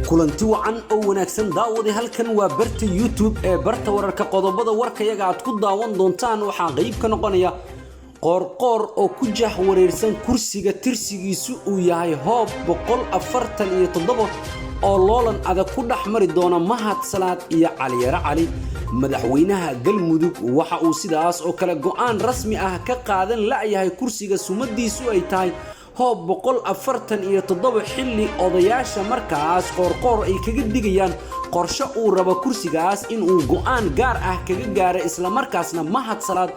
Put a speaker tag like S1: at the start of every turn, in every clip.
S1: kulanti wacan oo wanaagsan daawada halkan waa barta YouTube ee barta wararka qodobada warkayaga aad ku daawan doontaan waxa qayb ka noqonaya qoor oo ku jah wareersan kursiga tirsigiisu uu yahay hoob 147 oo loolan adag ku dhaxmari doona Mahad Salaad iyo Cali Yara Cali madaxweynaha galmudug waxa uu sidaas oo kale go'aan rasmi ah ka qaadan la yahay kursiga sumadiisu ay tahay hoob 147 xilli odayaasha markaas qoor ay kaga digayaan qorshe uu rabo kursigaas in uu go'aan gaar ah kaga gaaro isla markaasna Mahad Salaad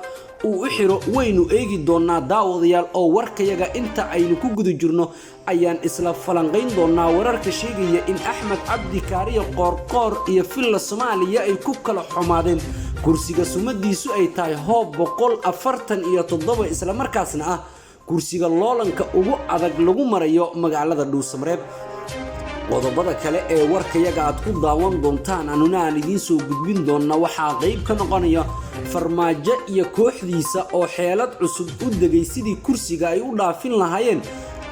S1: uu u xiro waynu eegi doonaa daawadayaal oo warkayaga inta aynu ku guda jirno ayaan isla falanqayn doonaa wararka sheegaya in Axmed Cabdi Kaariyo qoor iyo Filla Soomaaliya ay ku kala xumaadeen kursiga sumadiisu ay tahay hoob 147 isla markaasna ah kursiga loolanka ugu adag lagu marayo magaalada Dhuusamareeb qodobada kale ee warkayaga aad ku daawan doontaan anuna aan idin soo gudbin doona waxa qayb ka noqonaya farmaajo iyo kooxdiisa oo xeelad cusub u dagay sidii kursiga ay u dhaafin lahaayeen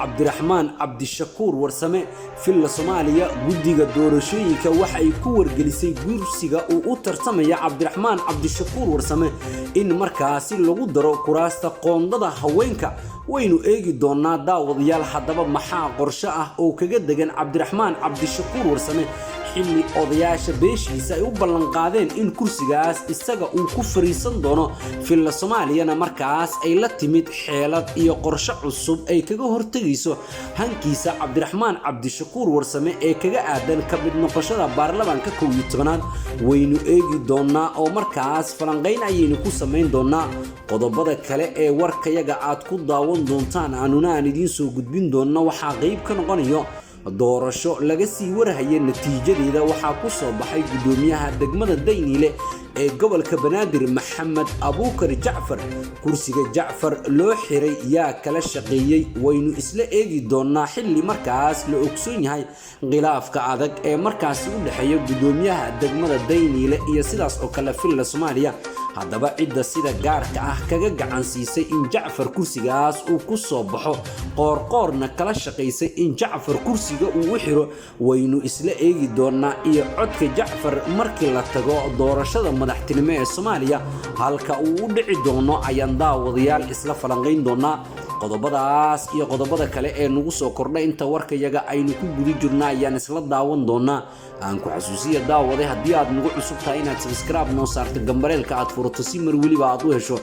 S1: Cabdiraxmaan Cabdishakuur Warsame Filla Soomaaliya guddiga doorashooyinka waxa ay ku wargelisay kursiga uu u tartamaya Cabdiraxmaan Cabdishakuur Warsame in markaasi lagu daro kuraasta qoondada haweenka waynu eegi doonaa daawadayaal haddaba maxaa qorshe ah oo kaga degan Cabdiraxmaan Cabdishakuur Warsame xilli odayaasha beeshiisa ay u ballan qaadeen in kursigaas isaga uu ku fariisan doono Filla Soomaaliyana markaas ay la timid xeelad iyo qorshe cusub ay kaga hortagayso hankiisa Cabdiraxmaan Cabdishakuur Warsame ee kaga aadan ka mid noqoshada baarlamaanka 11aad waynu eegi doonaa oo markaas falanqayn ayaynu ku sameyn doonaa qodobada kale ee warkayaga aad ku daawan doontaan anuna aan idin soo gudbin doona waxa qayb ka noqonayo doorasho laga sii warhaya natiijadeeda waxa ku soo baxay gudoomiyaha degmada Daynile ee gobolka Banaadir Maxamed Abuukar Jacfar kursiga Jacfar loo xiray yaa kala shaqeeyay waynu isla eegi doonaa xilli markaas la ogsoon yahay khilaafka adag ee markaas u dhaxeeya gudoomiyaha degmada Daynile iyo sidaas oo kale Filla Soomaaliya haddaba cidda sida gaarka ah kaga gacan siisay in Jacfar kursigaas uu ku soo baxo qoorna kala shaqeysay in Jacfar kursiga uu u xiro waynu isla eegi doonaa iyo codka Jacfar markii la tago doorashada madaxtinimo ee Soomaaliya halka uu u dhici doono ayaan daawadayaal isla falanqayn doonaa qodobadaas iyo qodobada kale ee nagu soo kordhay inta warkayaga aynu ku guda jirnaa ayaan isla daawan doonaa aan ku xasuusiyo daawade haddii aad nagu cusub tahay inaad subscribe noo saarto gambareelka aad furato si mar waliba aad u hesho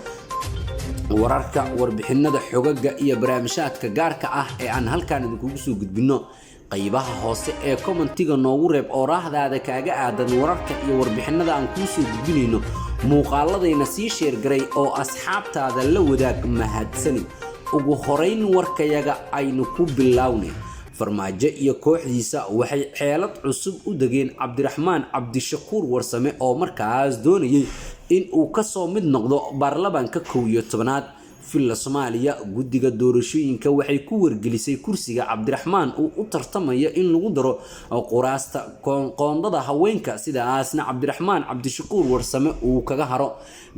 S1: wararka warbixinada xogaga iyo barnaamijyaadka gaarka ah ee aan halkaan idinku soo gudbino qaybaha hoose ee commentiga noogu reeb oo raahdaada kaaga aadan wararka iyo warbixinada aan ku soo gudbinayno muuqaaladayna sii sheer garay oo asxaabtaada la wadaag mahadsanid ugu horeyn warkayaga aynu ku bilownay farmaajo iyo kooxdiisa waxay xeelad cusub u dageen Cabdiraxmaan Cabdishakuur Warsame oo markaas doonayay in uu ka soo mid noqdo baarlamaanka 11aad Filla Soomaaliya guddiga doorashooyinka waxay ku wargelisay kursiga Cabdiraxmaan uu u tartamaya in lagu daro quraasta qoondada haweenka sidaasna Cabdiraxmaan Cabdishakuur Warsame uu kaga haro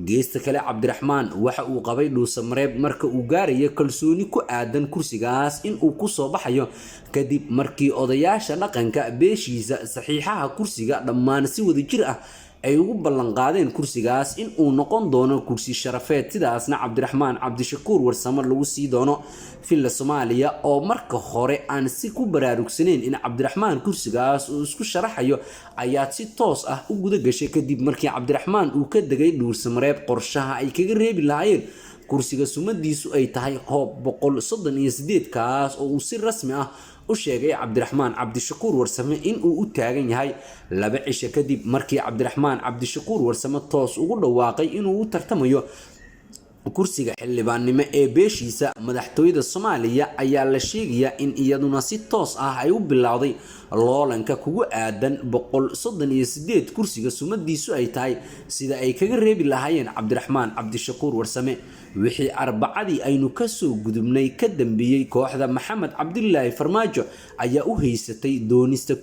S1: geesta kale Cabdiraxmaan waxa uu qabay Dhuusamareeb marka uu gaarayo kalsooni ku aadan kursigaas in uu ku soo baxayo kadib markii odayaasha dhaqanka beeshiisa saxiixaha kursiga dhammaan si wada jir ah ay ugu ballan qaadeen kursigaas in uu noqon doono kursi sharafeed sidaasna Cabdiraxmaan Cabdishakuur Warsame lagu sii doono Filla Soomaaliya oo marka hore aan si ku baraarugsaneyn in Cabdiraxmaan kursigaas uu isku sharaxayo ayaa si toos ah u guda gashay kadib markii Cabdiraxmaan uu ka dagay Dhuusamareeb qorshaha ay kaga reebi lahaayeen kursiga sumadiisu ay tahay hoob 138 kaas oo uu si rasmi ah u sheegay Cabdiraxmaan Cabdishakuur Warsame in uu u taagan yahay 2 cisho kadib markii Cabdiraxmaan Cabdishakuur Warsame toos ugu dhawaaqay inuu u tartamayo kursiga xildhibaannimo ee beeshiisa madaxtooyada Soomaaliya ayaa la sheegayaa in iyaduna si toos ah ay u bilowday loolanka kugu aadan 138 kursiga sumadiisu ay tahay sida ay kaga reebi lahaayeen Cabdiraxmaan Cabdishakuur Warsame wixii arbacadii aynu ka soo gudubnay ka dambeeyay kooxda Maxamed Cabdullaahi Farmaajo ayaa u haysatay doonista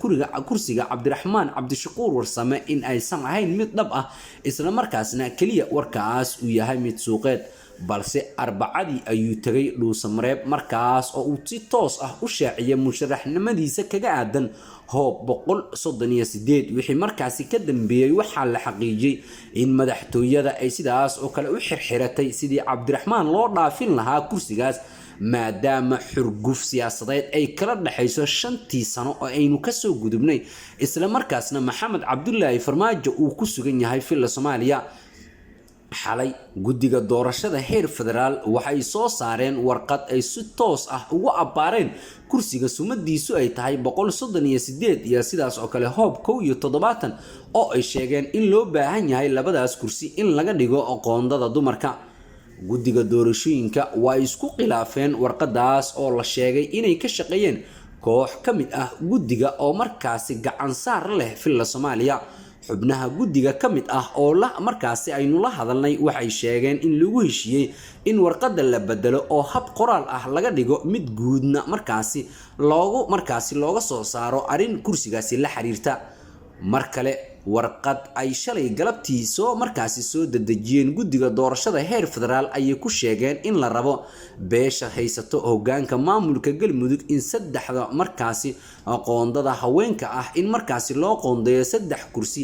S1: kursiga Cabdiraxmaan Cabdishakuur Warsame in aysan ahayn mid dhab ah isla markaasna kaliya warkaas uu yahay mid suuqeed balse arbacadii ayuu tagay dhuusamareeb markaas oo uu si toos ah u shaaciyay musharaxnimadiisa kaga aadan hoob 138 wixii markaasi ka dambeeyay waxaa la xaqiijiyay in madaxtooyada ay sidaas oo kale u xirxiratay sidii Cabdiraxmaan loo dhaafin lahaa kursigaas maadaama xurguf siyaasadeed ay kala dhaxayso 5 sano oo aynu ka soo gudubnay isla markaasna Maxamed Cabdullaahi Farmaajo uu ku sugan yahay filla Soomaaliya xalay guddiga doorashada heer federaal waxay soo saareen warqad ay si toos ah ugu abaareen kursiga sumadiisu ay tahay 138 iyo sidaas oo kale hoob 170 oo ay sheegeen in loo baahan yahay labadaas kursi in laga dhigo qoondada dumarka guddiga doorashooyinka waa isku khilaafeen warqadaas oo la sheegay inay ka shaqeeyeen koox ka mid ah guddiga oo markaasi gacan saar leh filla Soomaaliya xubnaha guddiga ka mid ah oo markaasi aynu la hadalnay waxay sheegeen in lagu heshiiyay in warqada la bedelo oo hab qoraal ah laga dhigo mid guudna markaasi looga soo saaro arin kursigaasi la xiriirta mar kale warqad ay shalay galabtii soo dadajiyeen guddiga doorashada heer federaal ayay ku sheegeen in la rabo beesha haysato hoggaanka maamulka Galmudug in saddexda markaasi qoondada haweenka ah in markaasi loo qoondeeyo 3 kursi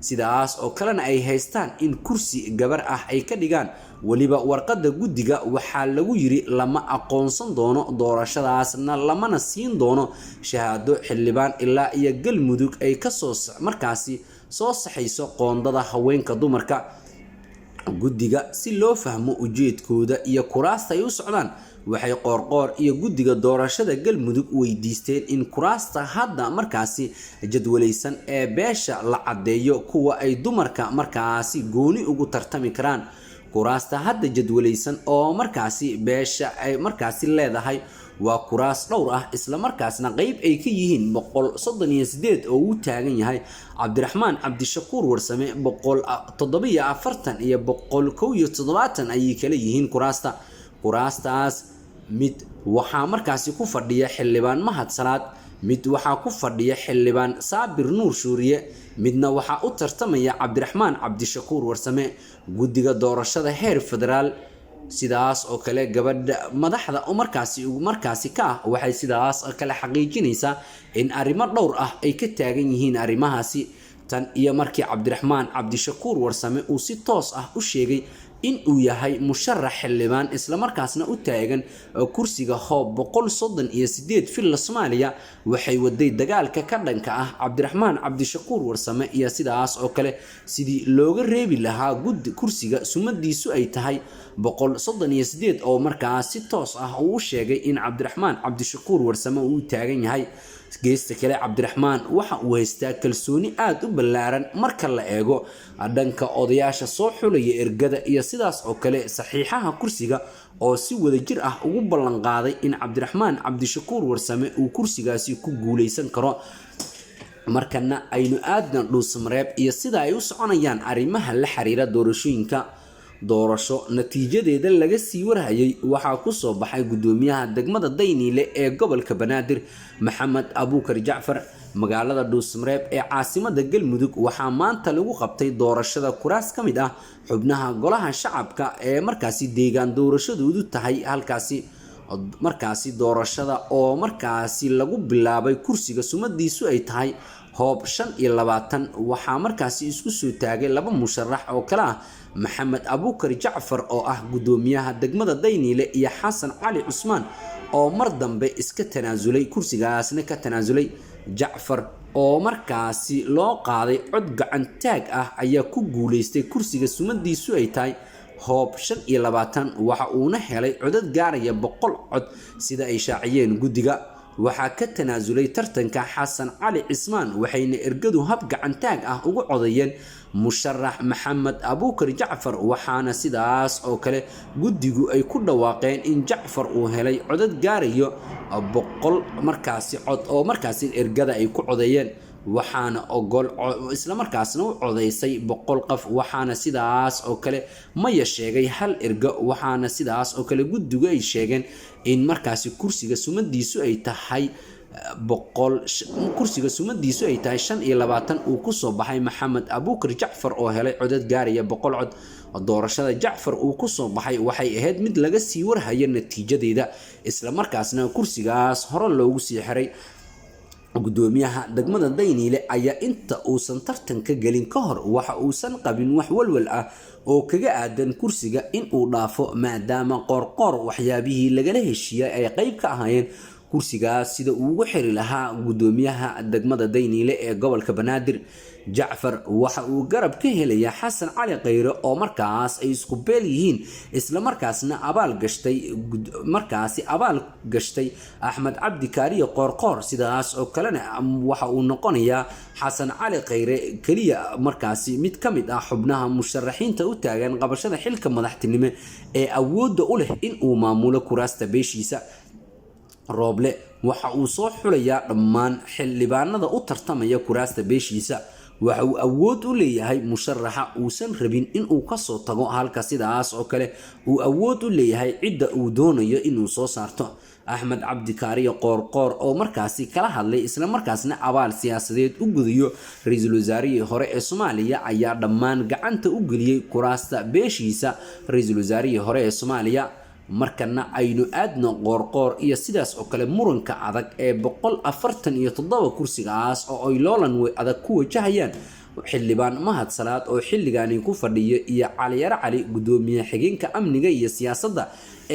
S1: sidaas oo kalena ay haystaan in kursi gabar ah ay ka dhigaan waliba warqada guddiga waxaa lagu yiri lama aqoonsan doono doorashadaasna lamana siin doono shahaado xildhibaan ilaa iyo Galmudug ay ka soo markaasi soo saxayso qoondada haweenka dumarka guddiga si loo fahmo ujeedkooda iyo kuraasta ay u socdaan waxay qoorqoor iyo guddiga doorashada Galmudug weydiisteen in kuraasta hadda markaasi jadwalaysan ee beesha la cadeeyo kuwa ay dumarka markaasi gooni ugu tartami karaan kuraasta hadda jadwalaysan oo markaasi beesha ay markaasi leedahay waa kuraas dhowr ah isla markaasna qayb ay ka yihiin 138 oo uu taagan yahay Cabdiraxmaan Cabdishakuur Warsame 147 iyo 170 ay kala yihiin kuraastaas mid waxaa markaasi ku fadhiya xildhibaan Mahad Salaad mid waxaa ku fadhiya xildhibaan Saabir Nuur Shuuriye midna waxaa u tartamaya Cabdiraxmaan Cabdishakuur Warsame guddiga doorashada heer federaal sidaas oo kale gabadha madaxda oo markaasi ka ah waxay sidaas kala xaqiijinaysaa in arrimo dhowr ah ay ka taagan yihiin arrimahaasi tan iyo markii Cabdiraxmaan Cabdishakuur Warsame uu si toos ah u sheegay in uu yahay musharax xildhibaan isla markaasna u taagan kursiga hoob 138 filla Soomaaliya waxay waday dagaalka ka dhanka ah Cabdiraxmaan Cabdishakuur Warsame iyo sidaas oo kale sidii looga reebi lahaa kursiga sumadiisu ay tahay 138 oo markaas si toos ah uu sheegay in Cabdiraxmaan Cabdishakuur Warsame uu taagan yahay geesta kale Cabdiraxmaan waxa uu haystaa kalsooni aad u ballaaran marka la eego dhanka odayaasha soo xulaya ergada iyo sidaas oo kale saxiixaha kursiga oo si wada jir ah ugu ballan qaaday in Cabdiraxmaan Cabdishakuur Warsame uu kursigaasi ku guuleysan karo markana aynu aadna dhuusamareeb iyo sida ay u soconayaan arrimaha la xiriira doorashooyinka doorasho natiijadeeda laga sii warhayay waxaa ku soo baxay gudoomiyaha degmada Dayniile ee gobolka Banaadir Maxamed Abuukar Jacfar magaalada Dhuusamareeb ee caasimada Galmudug waxaa maanta lagu qabtay doorashada kuraas ka mid ah xubnaha golaha shacabka ee markaasi deegaan doorashadoodu tahay markaasi doorashada oo markaasi lagu bilaabay kursiga sumadiisu ay tahay hoob 25 waxaa markaasi isku soo taagay laba musharax oo kala ah Maxamed Abuukar Jacfar oo ah gudoomiyaha degmada Dayniile iyo Xasan Cali Cusmaan oo mar dambe iska tanaasulay kursigaasna ka tanaasulay Jacfar oo markaasi loo qaaday cod gacan taag ah ayaa ku guuleystay kursiga sumadiisu ay tahay hoob 25 waxa uuna helay codad gaaraya 100 cod sida ay shaaciyeen guddiga waxaa ka tanaasulay tartanka Xasan Cali Cismaan waxayna ergadu hab gacan taag ah ugu codayeen musharax Maxamed Abuukar Jacfar waxaana sidaas oo kale guddigu ay ku dhawaaqeen in Jacfar uu helay codad gaarayo 100 markaasi cod oo markaasi ergada ay ku codayeen waxaana ogol isla markaasna u codeysay 100 qof waxaana sidaas oo kale maya sheegay hal erga waxaana sidaas oo kale guddigu ay sheegeen in markaasi kursiga sumadiisu ay tahay 25 uu ku soo baxay Maxamed Abuukar Jacfar oo helay codad gaaraya 100 cod doorashada Jacfar uu ku soo baxay waxay ahayd mid laga sii warhayo natiijadeeda isla markaasna kursigaas hore loogu sii xiray gudoomiyaha degmada Daynile ayaa inta uusan tartanka gelin ka hor waxa uusan qabin wax walwal ah oo kaga aadan kursiga in uu dhaafo maadaama qorqor waxyaabihii lagala heshiiyay ay qayb ka ahaayeen kursigaas sida uu ugu xiri lahaa gudoomiyaha degmada Daynile ee gobolka Banaadir Jacfar waxa uu garab ka helaya Xasan Cali Khayre oo markaas ay isku beel yihiin isla markaasna abaal gashtay Axmed Cabdi Kaariye Qorqor sidaas oo kalena waxa uu noqonayaa Xasan Cali Khayre kaliya markaasi mid kamid ah xubnaha musharaxiinta u taagan qabashada xilka madaxtinimo ee awoodda u leh in uu maamulo kuraasta beeshiisa Rooble waxa uu soo xulayaa dhammaan xildhibaanada u tartamaya kuraasta beeshiisa waxa uu awood u leeyahay musharaxa uusan rabin in uu ka soo tago halka sidaas oo kale uu awood u leeyahay cidda uu doonayo inuu soo saarto Axmed Cabdi Kaariye Qorqor oo markaasi kala hadlay isla markaasna abaal siyaasadeed u gudayo ra'iisul wasaarihii hore ee Soomaaliya ayaa dhammaan gacanta u geliyay kuraasta beeshiisa ra'iisul wasaarihii hore ee Soomaaliya markana aynu aadno Qorqor iyo sidaas oo kale muranka adag ee 147 kursigaas oo ay loolan way adag ku wajahayaan xildhibaan Mahad Salaad oo xilligaani ku fadhiyo iyo Cali Yar Cali gudoomiye xigeenka amniga iyo siyaasadda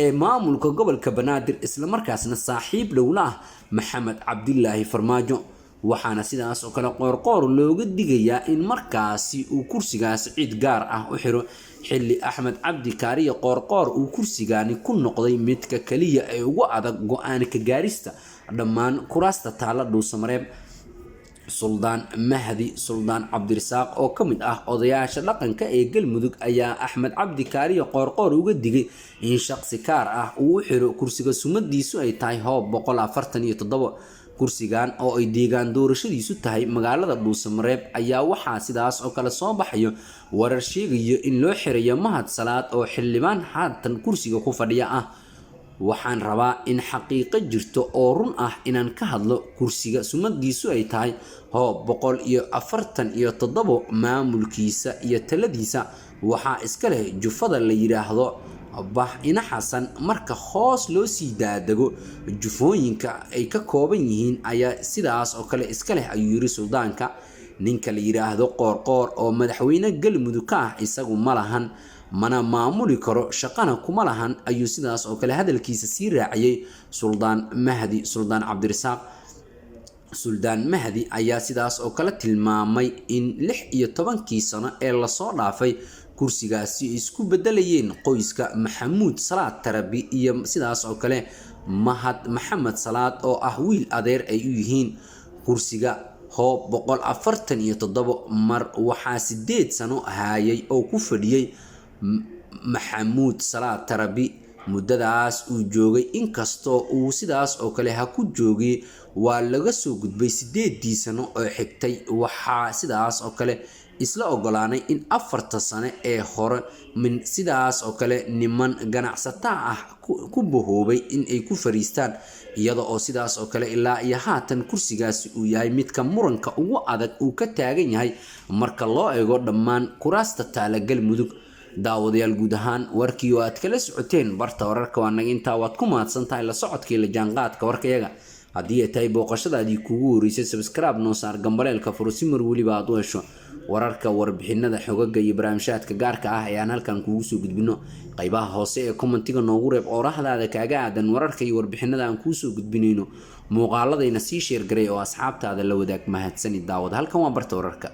S1: ee maamulka gobolka Banaadir isla markaasna saaxiib dhowla ah Maxamed Cabdilaahi Farmaajo waxaana sidaas oo kale Qorqor looga digayaa in markaasi uu kursigaas cid gaar ah u xiro xilli Axmed Cabdi Kaariye Qorqor uu kursigaani ku noqday midka kaliya ee ugu adag go'aan ka gaarista dhammaan kuraasta taala Dhuusamareeb Suldaan Mahdi Suldaan Cabdirasaaq oo kamid ah odayaasha dhaqanka ee Galmudug ayaa Axmed Cabdi Kaariye Qorqor uga digay in shaqsi gaar ah uu xiro kursiga sumadiisu ay tahay hoob 147 kursigan oo ay deegaan doorashadiisu tahay magaalada Dhuusamareeb ayaa waxaa sidaas oo kale soo baxayo warar sheegaya in loo xirayo Mahad Salaad oo xildhibaan haatan kursiga ku fadhiya ah waxaan rabaa in xaqiiqo jirto oo run ah inaan ka hadlo kursiga sumadiisu ay tahay hoob 147 maamulkiisa iyo taladiisa waxaa iska leh jufada la yiraahdo bah ina Xasan marka hoos loo sii daadago jufooyinka ay ka kooban yihiin ayaa sidaas oo kale iska leh ayuu yiri suldaanka ninka la yiraahdo Qorqor oo madaxweyne Galmudug ka ah isagu ma lahan mana maamuli karo shaqana kuma lahan ayuu sidaas oo kale hadalkiisa sii raaciyay Suldaan Mahdi Suldaan Cabdirasaaq Suldaan Mahdi ayaa sidaas oo kale tilmaamay in 16 sano ee la soo dhaafay kursigaasi isku bedelayeen qoyska Maxamuud Salaad Tarabi iyo sidaas oo kale Mahad Maxamed Salaad oo ah wiil adeer ay u yihiin kursiga hoob 147 mar waxaa 8 sano hayay oo ku fadhiyay Maxamuud Salaad Tarabi muddadaas uu joogay inkastoo uu sidaas oo kale ha ku joogay waa laga soo gudbay 8 sano oo xigtay waxaa sidaas oo kale isla ogolaanay in 4 sano ee hore min sidaas oo kale niman ganacsata ah ku bohoobay in ay ku fariistaan iyada oo sidaas oo kale ilaa iyo haatan kursigaasi uu yahay midka muranka ugu adag uu ka taagan yahay marka loo eego dhammaan kuraasta taala Galmudug daawadayaal guud ahaan warkii oo aad kala socoteen barta wararka waa naga intaa waad ku mahadsantahay la socodkii la jaanqaadka warkayaga haddii ay tahay booqashadaadii kugu horeysay subscribe noo saar gambaleelka furusimar weliba aad u hesho wararka warbixinada xogaga iyo barnaamijyaadka gaarka ah ee aan halkan kugu soo gudbino qaybaha hoose ee commentiga noogu reeb oraahdaada kaaga aadan wararka iyo warbixinada aan kuu soo gudbinayno muuqaaladayna sii sheer garay oo asxaabtaada la wadaag mahadsanid daawad halkan waa barta wararka